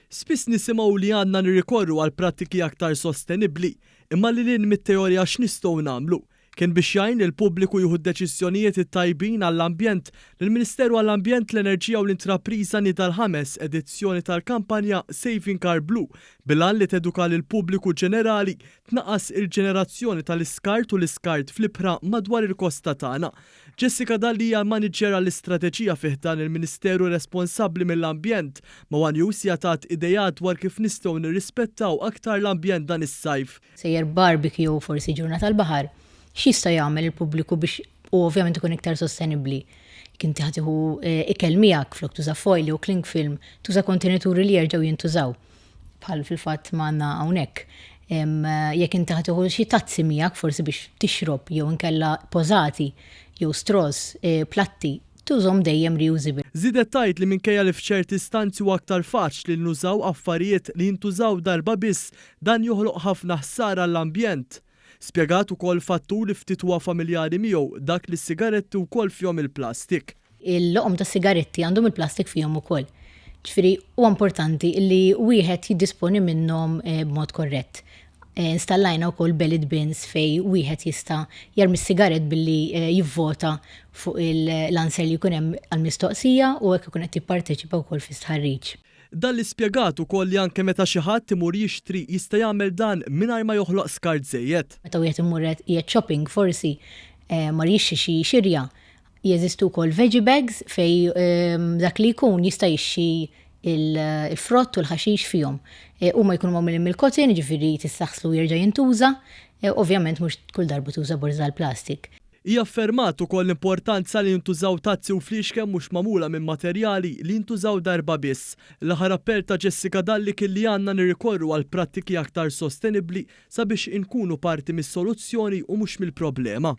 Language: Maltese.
Spiss nisimgħu li għandna nirrikorru għal prattiki aktar sostenibbli, imma li lin mit-teorja x'nistgħu nagħmlu. Kien biex jgħin il-pubbliku jieħu d-deċiżjonijiet it-tajbin għall-ambjent l-Ministeru għall-Ambjent, l-Enerġija u l-Intrapriża nida l-5 edizzjoni tal-kampanja Saving Car Blue bil-għan li teduka lill-pubbliku ġenerali tnaqqas il-ġenerazzjoni tal-iskart u l-iskart fl-ibħra madwar il-kosta tagħna. Jessica Dalli hija manager għall-istrateġija fih dan il-Ministeru responsabbli mill-ambjent ma' One News jagħtat idejat dwar kif nistgħu nirrispettaw aktar l-ambjent dan is-sajf. Sejjer barbecue forsi ġurnata tal-baħar. X'jista' jagħmel il-pubbliku biex u ovvjament ikun iktar sostenibbli. Kinti ħatiħu ikel miegħek flok tuża foil jew cling film, tuża kontenituri li jerġgħu jintużaw. Bħal fil-fatt m'għandna hawnhekk. Jekk inti ħatiħu xi tazzi miegħek forsi biex tixrob jew inkella pożati jew straws, platti, tużhom dejjem reusable. Żidet tgħid li minkejja li f'ċerti stanzi huwa aktar faċli li nużaw affarijiet li jintużaw darba biss dan joħloq ħafna ħsara għall-ambjent. Spjegat ukoll fattur li ftit huwa familjari miegħu dak li s-sigaretti wkoll fihom il-plastik. Il-loqom ta' sigaretti għandhom il-plastik fihom ukoll. Ġifieri huwa importanti li wieħed jiddisponi minnhom b'mod korrett. Installajna wkoll bellet bins fej wieħed jista' jarmi s-sigaret billi jivvota fuq l-answer li jkun hemm għall-mistoqsija u hekk ikun qed jipparteċipa wkoll fi-stħarriġ. Dan li spjegat ukoll li anke meta xi ħadd imur jixtri jista' jagħmel dan mingħajr ma joħloq skart żejjed. Meta wieħed imur qiegħed shopping forsi mar jixxi xi xirja, jeżistu wkoll veggie bags fej dak li jkun jista' jixxi il-frott u l-ħaxix fihom. Huma jkunu magħmulin mill-kotin, ġifieri tissaħħslu jerġa' jintuża, ovvjament mhux kull darba tuża borża l-plastik. Hija affermat ukoll l-importanza li jintużaw tazzi u fliexkem mhux magħmula minn materjali li jintużaw darba biss. L-aħħar appell ta' Jessica Dalli kien li għandna nirrikorru għal prattiki aktar sostenibbli sabiex inkunu parti mis-soluzzjoni u mhux mill-problema.